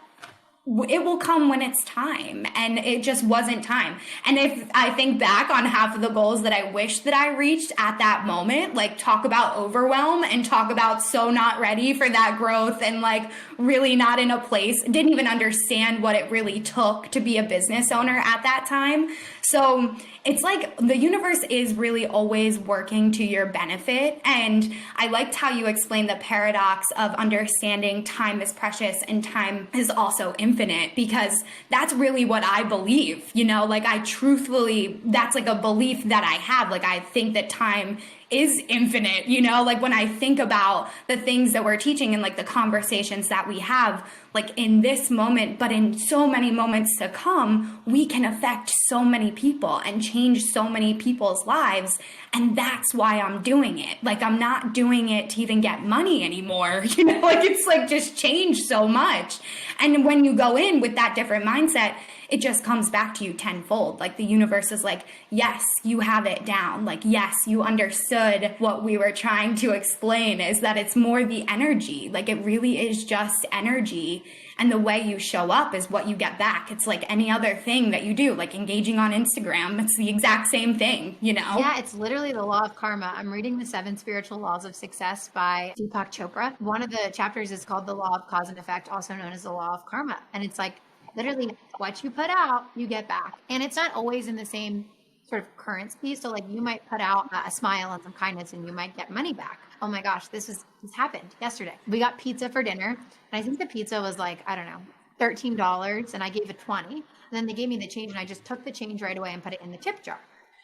it will come when it's time. And it just wasn't time. And if I think back on half of the goals that I wish that I reached at that moment, like talk about overwhelm and talk about so not ready for that growth and like really not in a place, didn't even understand what it really took to be a business owner at that time. So it's like the universe is really always working to your benefit. And I liked how you explained the paradox of understanding time is precious and time is also infinite, because that's really what I believe, you know, like I truthfully, that's like a belief that I have. Like I think that time is infinite, you know, like when I think about the things that we're teaching and like the conversations that we have, like in this moment, but in so many moments to come, we can affect so many people and change so many people's lives. And that's why I'm doing it. Like I'm not doing it to even get money anymore, you know, like it's like just changed so much. And when you go in with that different mindset, it just comes back to you tenfold. Like the universe is like, yes, you have it down. Like, yes, you understood what we were trying to explain, is that it's more the energy. Like it really is just energy. And the way you show up is what you get back. It's like any other thing that you do, like engaging on Instagram. It's the exact same thing, you know? Yeah, it's literally the law of karma. I'm reading the 7 Spiritual Laws of Success by Deepak Chopra. One of the chapters is called the Law of Cause and Effect, also known as the Law of Karma. And it's like, literally what you put out, you get back. And it's not always in the same sort of currency. So like you might put out a smile and some kindness and you might get money back. Oh my gosh, this happened yesterday. We got pizza for dinner. And I think the pizza was like, I don't know, $13, and I gave it 20. And then they gave me the change and I just took the change right away and put it in the tip jar.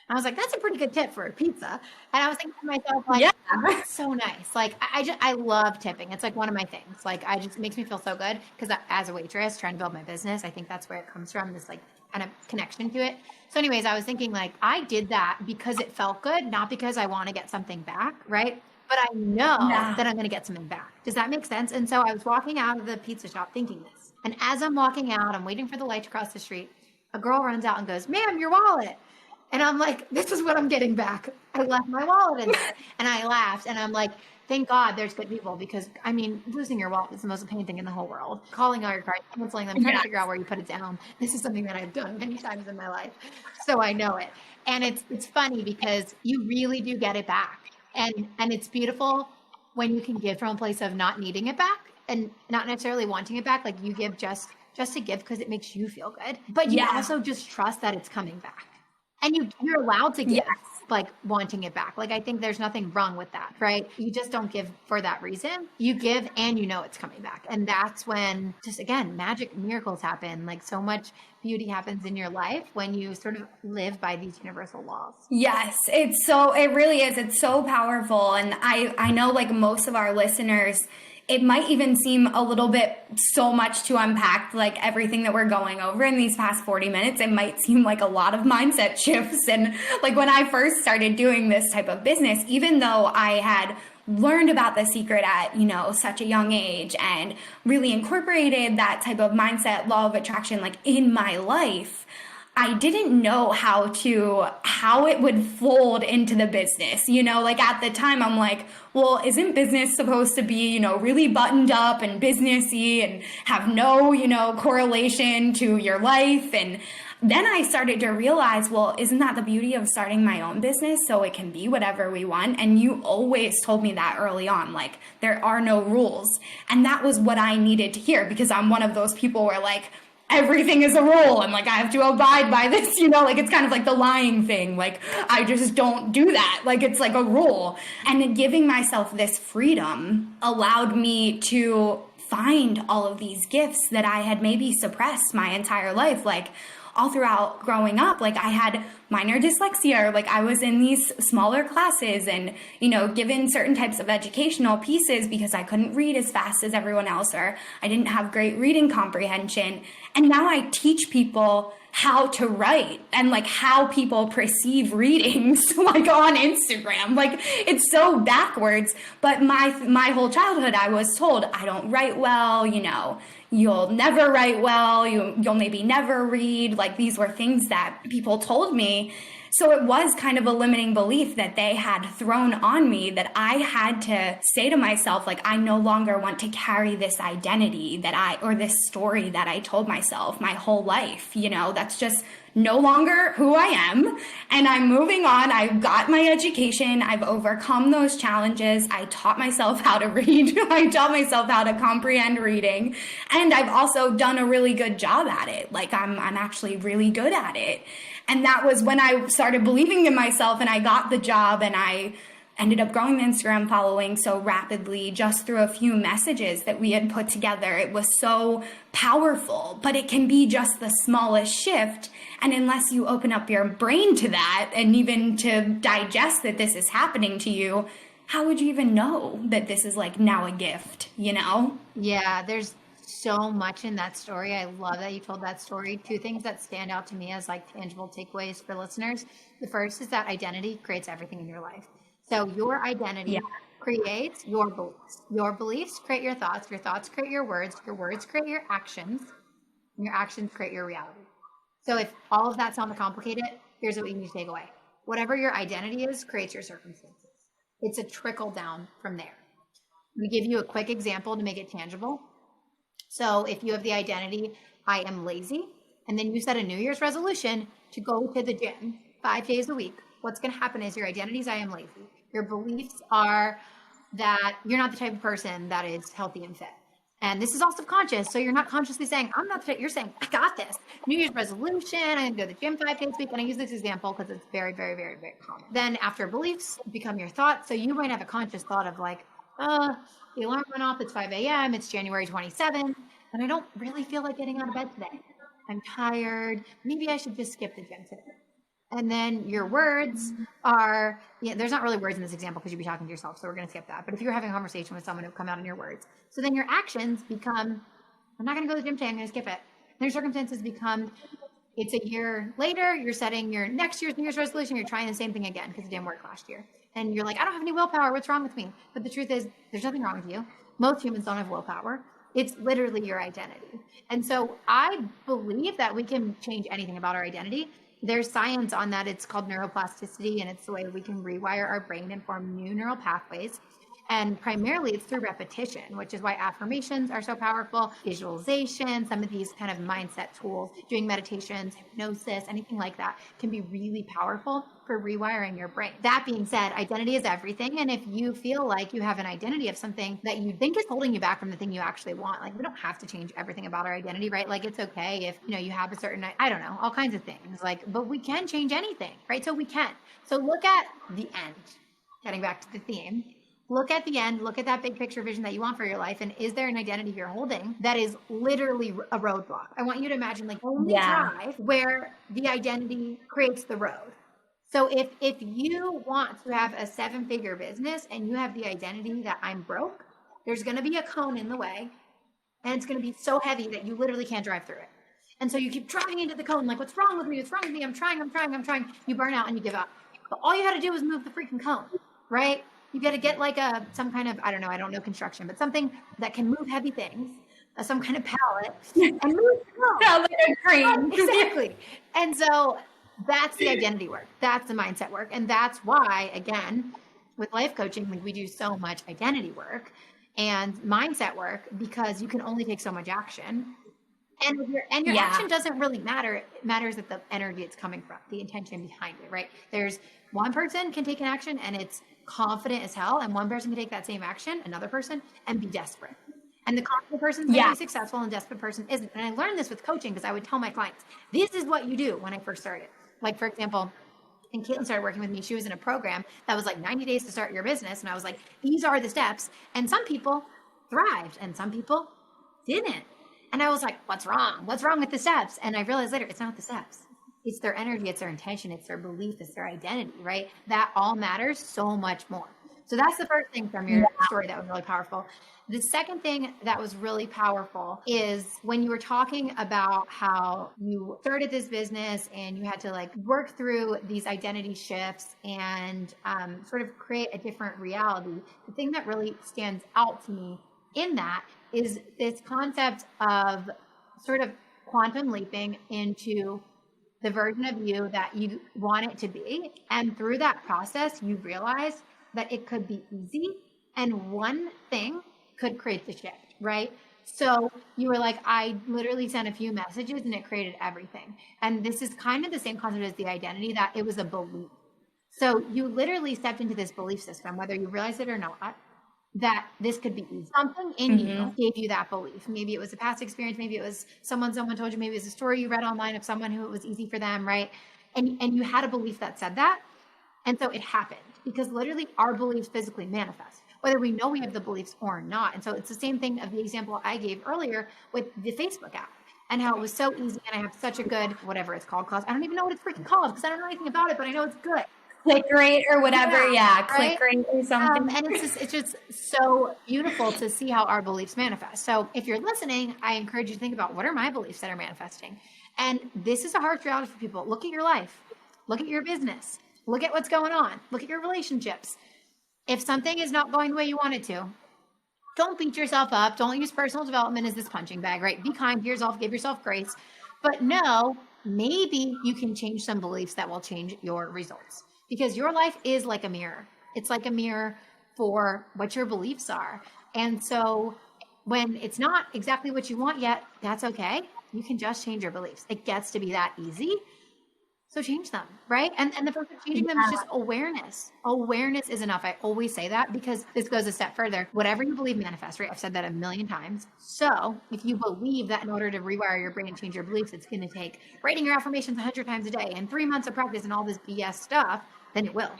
And I was like, that's a pretty good tip for a pizza. And I was thinking to myself, like, yeah, that's so nice. Like, I love tipping. It's like one of my things. Like, it makes me feel so good, because as a waitress trying to build my business, I think that's where it comes from, this like kind of connection to it. So anyways, I was thinking like, I did that because it felt good, not because I want to get something back, right? But I know that I'm going to get something back. Does that make sense? And so I was walking out of the pizza shop thinking this. And as I'm walking out, I'm waiting for the light to cross the street. A girl runs out and goes, "Ma'am, your wallet." And I'm like, this is what I'm getting back. I left my wallet in there. And I laughed. And I'm like, thank God there's good people, because, I mean, losing your wallet is the most pain thing in the whole world. Calling all your cards, canceling them, trying to figure out where you put it down. This is something that I've done many times in my life. So I know it. And it's funny because you really do get it back. And it's beautiful when you can give from a place of not needing it back and not necessarily wanting it back. Like you give just to give because it makes you feel good. But you also just trust that it's coming back. And you're allowed to give, like wanting it back. Like, I think there's nothing wrong with that, right? You just don't give for that reason. You give and you know it's coming back. And that's when just, again, magic miracles happen. Like so much beauty happens in your life when you sort of live by these universal laws. Yes, it really is. It's so powerful. And I know like most of our listeners, it might even seem a little bit so much to unpack, like everything that we're going over in these past 40 minutes. It might seem like a lot of mindset shifts. And like when I first started doing this type of business, even though I had learned about The Secret at, such a young age and really incorporated that type of mindset, law of attraction, like in my life, I didn't know how it would fold into the business. Like at the time I'm like, well, isn't business supposed to be, really buttoned up and businessy and have no, correlation to your life? And then I started to realize, well, isn't that the beauty of starting my own business? So it can be whatever we want. And you always told me that early on, like there are no rules. And that was what I needed to hear, because I'm one of those people where like, everything is a rule and like I have to abide by this, like it's kind of like the lying thing. Like I just don't do that. Like it's like a rule. And giving myself this freedom allowed me to find all of these gifts that I had maybe suppressed my entire life. Like all throughout growing up, like I had minor dyslexia, or like I was in these smaller classes and, given certain types of educational pieces because I couldn't read as fast as everyone else, or I didn't have great reading comprehension. And now I teach people how to write and like how people perceive readings like on Instagram. Like it's so backwards, but my whole childhood I was told I don't write well, you'll never write well, you'll maybe never read. Like these were things that people told me. So it was kind of a limiting belief that they had thrown on me, that I had to say to myself, like, I no longer want to carry this identity or this story that I told myself my whole life. That's just no longer who I am. And I'm moving on. I've got my education. I've overcome those challenges. I taught myself how to read. I taught myself how to comprehend reading. And I've also done a really good job at it. Like I'm actually really good at it. And that was when I started believing in myself and I got the job, and I ended up growing the Instagram following so rapidly just through a few messages that we had put together. It was so powerful, but it can be just the smallest shift. And unless you open up your brain to that and even to digest that this is happening to you, how would you even know that this is like now a gift, Yeah, there's so much in that story. I love that you told that story. Two things that stand out to me as like tangible takeaways for listeners. The first is that identity creates everything in your life. So your identity creates your beliefs. Your beliefs create your thoughts create your words create your actions, and your actions create your reality. So if all of that sounds complicated, here's what you need to take away. Whatever your identity is creates your circumstances. It's a trickle down from there. I'm going to give you a quick example to make it tangible. So if you have the identity, I am lazy, and then you set a New Year's resolution to go to the gym 5 days a week, what's going to happen is your identity is I am lazy. Your beliefs are that you're not the type of person that is healthy and fit. And this is all subconscious. So you're not consciously saying, I'm not fit. You're saying, I got this. New Year's resolution. I'm going to go to the gym 5 days a week. And I use this example because it's very, very, very, very common. Then after beliefs become your thoughts. So you might have a conscious thought of like, the alarm went off. It's 5 a.m. It's January 27th. And I don't really feel like getting out of bed today. I'm tired. Maybe I should just skip the gym today. And then your words are, there's not really words in this example because you'd be talking to yourself. So we're going to skip that. But if you're having a conversation with someone, it will come out in your words. So then your actions become, I'm not going to go to the gym today. I'm going to skip it. And your circumstances become, it's a year later. You're setting your next year's New Year's resolution. You're trying the same thing again because it didn't work last year. And you're like, I don't have any willpower. What's wrong with me? But the truth is there's nothing wrong with you. Most humans don't have willpower. It's literally your identity. And so I believe that we can change anything about our identity. There's science on that. It's called neuroplasticity, and it's the way we can rewire our brain and form new neural pathways. And primarily it's through repetition, which is why affirmations are so powerful, visualization, some of these kind of mindset tools, doing meditations, hypnosis, anything like that can be really powerful for rewiring your brain. That being said, identity is everything. And if you feel like you have an identity of something that you think is holding you back from the thing you actually want, like we don't have to change everything about our identity, right? Like it's okay if, you have a certain, I don't know, all kinds of things but we can change anything, right? So we can. So look at the end, getting back to the theme. Look at the end, look at that big picture vision that you want for your life. And is there an identity you're holding that is literally a roadblock? I want you to imagine like only drive where the identity creates the road. So if you want to have a 7-figure business and you have the identity that I'm broke, there's going to be a cone in the way and it's going to be so heavy that you literally can't drive through it. And so you keep driving into the cone like, what's wrong with me? What's wrong with me? I'm trying. You burn out and you give up. But all you had to do was move the freaking cone, right? You got to get like some kind of, I don't know construction, but something that can move heavy things, some kind of pallet, and move. Yeah, like a crane. Exactly. And so that's the identity work. That's the mindset work. And that's why, again, with life coaching, like we do so much identity work and mindset work, because you can only take so much action. And your action doesn't really matter. It matters that the energy it's coming from, the intention behind it, right? There's one person can take an action and it's confident as hell, and one person can take that same action, another person, and be desperate. And the confident person is going to be successful, and the desperate person isn't. And I learned this with coaching because I would tell my clients, this is what you do when I first started. Like, for example, and Caitlin started working with me. She was in a program that was like 90 days to start your business. And I was like, these are the steps. And some people thrived and some people didn't. And I was like, what's wrong? What's wrong with the steps? And I realized later, it's not the steps. It's their energy, it's their intention, it's their belief, it's their identity, right? That all matters so much more. So that's the first thing from your story that was really powerful. The second thing that was really powerful is when you were talking about how you started this business and you had to like work through these identity shifts and sort of create a different reality. The thing that really stands out to me in that is this concept of sort of quantum leaping into the version of you that you want it to be. And through that process, you realize that it could be easy and one thing could create the shift, right? So you were like, I literally sent a few messages and it created everything. And this is kind of the same concept as the identity, that it was a belief. So you literally stepped into this belief system, whether you realize it or not, that this could be easy. Something in you gave you that belief. Maybe it was a past experience. Maybe it was someone told you. Maybe it was a story you read online of someone who it was easy for them, right? And you had a belief that said that. And so it happened, because literally our beliefs physically manifest, whether we know we have the beliefs or not. And so it's the same thing of the example I gave earlier with the Facebook app and how it was so easy. And I have such a good, whatever it's called, I don't even know what it's freaking called because I don't know anything about it, but I know it's good. Click rate or whatever. Click rate or something. And it's just so beautiful to see how our beliefs manifest. So if you're listening, I encourage you to think about, what are my beliefs that are manifesting? And this is a harsh reality for people. Look at your life. Look at your business. Look at what's going on. Look at your relationships. If something is not going the way you want it to, don't beat yourself up. Don't use personal development as this punching bag, right? Be kind to yourself. Give yourself grace. But no, maybe you can change some beliefs that will change your results. Because your life is like a mirror. It's like a mirror for what your beliefs are. And so when it's not exactly what you want yet, that's okay. You can just change your beliefs. It gets to be that easy. So change them, right? And the first of changing them is just awareness. Awareness is enough. I always say that because this goes a step further. Whatever you believe manifests, right? I've said that a million times. So if you believe that in order to rewire your brain and change your beliefs, it's going to take writing your affirmations 100 times a day and 3 months of practice and all this BS stuff, then it will.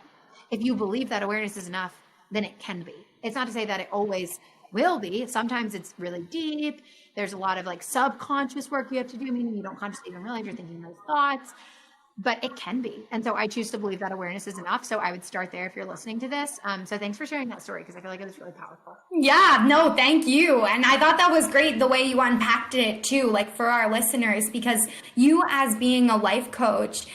If you believe that awareness is enough, then it can be. It's not to say that it always will be. Sometimes it's really deep. There's a lot of like subconscious work you have to do, meaning you don't consciously even realize you're thinking those thoughts. But it can be. And so I choose to believe that awareness is enough. So I would start there if you're listening to this. So thanks for sharing that story, because I feel like it was really powerful. Yeah, no, thank you. And I thought that was great the way you unpacked it too, like for our listeners, because you as being a life coach,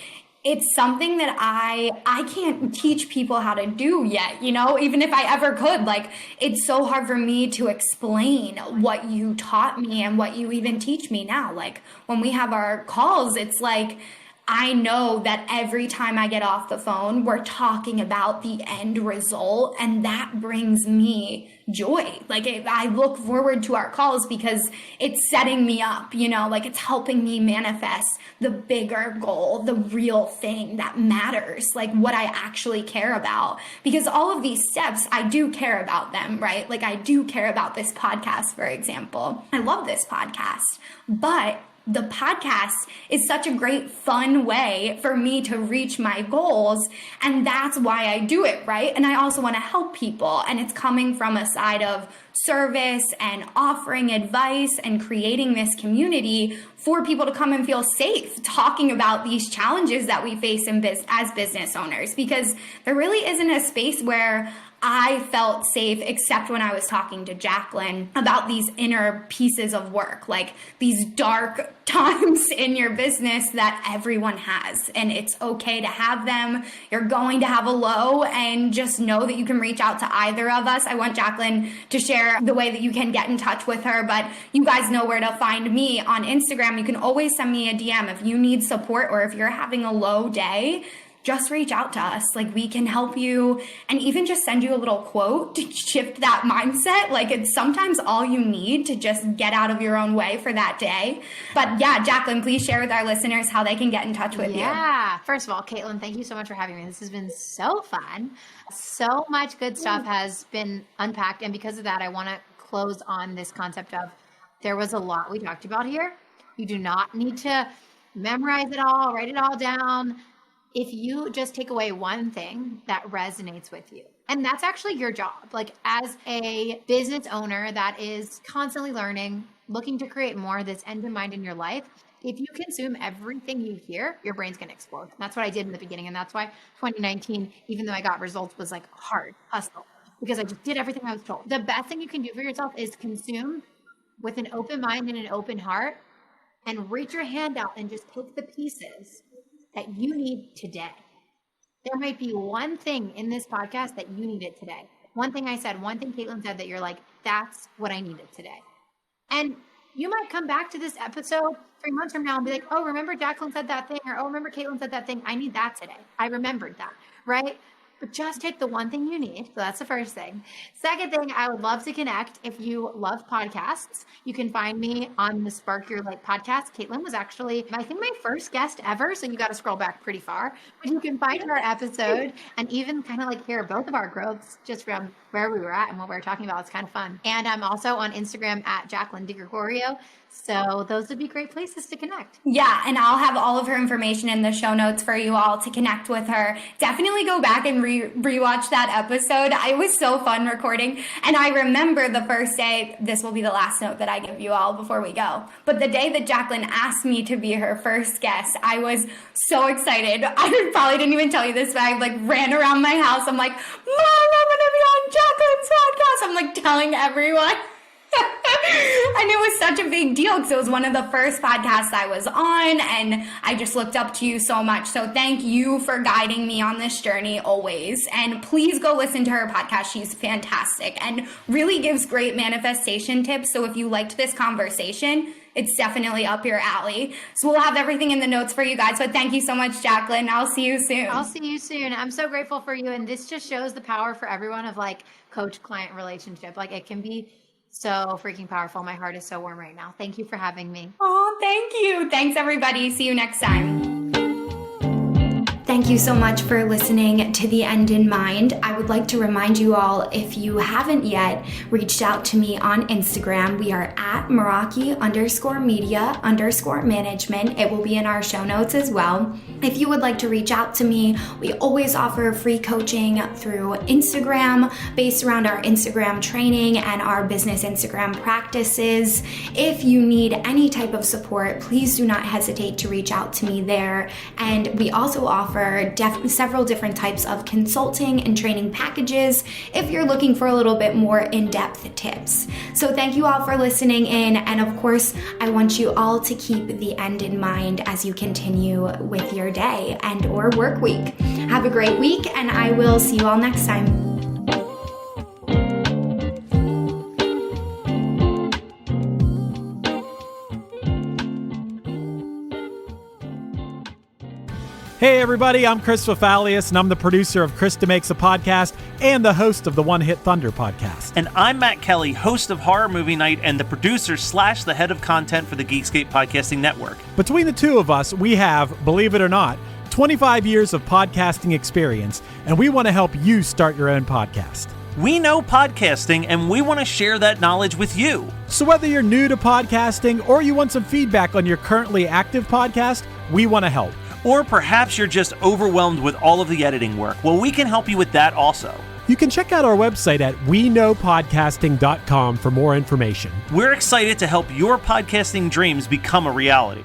it's something that I can't teach people how to do yet, you know, even if I ever could. Like, it's so hard for me to explain what you taught me and what you even teach me now. Like when we have our calls, it's like, I know that every time I get off the phone, we're talking about the end result, and that brings me joy. Like I look forward to our calls because it's setting me up, you know, like it's helping me manifest the bigger goal, the real thing that matters, like what I actually care about. Because all of these steps, I do care about them, right? Like I do care about this podcast, for example. I love this podcast, but the podcast is such a great, fun way for me to reach my goals. And that's why I do it, right? And I also want to help people. And it's coming from a side of service and offering advice and creating this community for people to come and feel safe talking about these challenges that we face in as business owners. Because there really isn't a space where I felt safe, except when I was talking to Jaclyn about these inner pieces of work, like these dark times in your business that everyone has. And it's okay to have them. You're going to have a low, and just know that you can reach out to either of us. I want Jaclyn to share the way that you can get in touch with her, but you guys know where to find me on Instagram. You can always send me a DM if you need support, or if you're having a low day. Just reach out to us. Like, we can help you, and even just send you a little quote to shift that mindset. Like, it's sometimes all you need to just get out of your own way for that day. But yeah, Jaclyn, please share with our listeners how they can get in touch with you. Yeah. First of all, Caitlin, thank you so much for having me. This has been so fun. So much good stuff has been unpacked. And because of that, I want to close on this concept of, there was a lot we talked about here. You do not need to memorize it all, write it all down. If you just take away one thing that resonates with you, and that's actually your job, like as a business owner that is constantly learning, looking to create more, this end in mind in your life, if you consume everything you hear, your brain's going to explode. That's what I did in the beginning. And that's why 2019, even though I got results, was like hard hustle, because I just did everything I was told. The best thing you can do for yourself is consume with an open mind and an open heart, and reach your hand out and just take the pieces that you need today. There might be one thing in this podcast that you needed today. One thing I said, one thing Caitlin said that you're like, that's what I needed today. And you might come back to this episode 3 months from now and be like, oh, remember Jaclyn said that thing? Or, oh, remember Caitlin said that thing? I need that today. I remembered that, right? But just take the one thing you need. So that's the first thing. Second thing, I would love to connect. If you love podcasts, you can find me on the Spark Your Light podcast. Caitlin was actually, I think, my first guest ever. So you got to scroll back pretty far. But you can find our episode and even kind of like hear both of our growths just from where we were at and what we were talking about. It's kind of fun. And I'm also on Instagram at Jaclyn DiGregorio. So those would be great places to connect. Yeah, and I'll have all of her information in the show notes for you all to connect with her. Definitely go back and rewatch that episode. It was so fun recording. And I remember the first day, this will be the last note that I give you all before we go. But the day that Jaclyn asked me to be her first guest, I was so excited. I probably didn't even tell you this, but I ran around my house. I'm like, Mom, I'm going to be on Jaclyn's podcast. I'm telling everyone. And it was such a big deal because it was one of the first podcasts I was on, and I just looked up to you so much. So thank you for guiding me on this journey always. And please go listen to her podcast. She's fantastic and really gives great manifestation tips. So if you liked this conversation, it's definitely up your alley. So we'll have everything in the notes for you guys. But thank you so much, Jaclyn. I'll see you soon. I'll see you soon. I'm so grateful for you. And this just shows the power for everyone of coach-client relationship. It can be so freaking powerful. My heart is so warm right now. Thank you for having me. Oh, thank you. Thanks, everybody. See you next time. Thank you so much for listening to The End in Mind. I would like to remind you all, if you haven't yet reached out to me on Instagram, we are at Meraki_media_management. It will be in our show notes as well. If you would like to reach out to me, we always offer free coaching through Instagram based around our Instagram training and our business Instagram practices. If you need any type of support, please do not hesitate to reach out to me there. And we also offer several different types of consulting and training packages if you're looking for a little bit more in-depth tips. So thank you all for listening in, and of course, I want you all to keep the end in mind as you continue with your day and or work week. Have a great week, and I will see you all next time. Hey everybody, I'm Chris Fafalius, and I'm the producer of Krista Makes a Podcast and the host of the One Hit Thunder podcast. And I'm Matt Kelly, host of Horror Movie Night and the producer / the head of content for the Geekscape Podcasting Network. Between the two of us, we have, believe it or not, 25 years of podcasting experience, and we want to help you start your own podcast. We know podcasting, and we want to share that knowledge with you. So whether you're new to podcasting or you want some feedback on your currently active podcast, we want to help. Or perhaps you're just overwhelmed with all of the editing work. Well, we can help you with that also. You can check out our website at weknowpodcasting.com for more information. We're excited to help your podcasting dreams become a reality.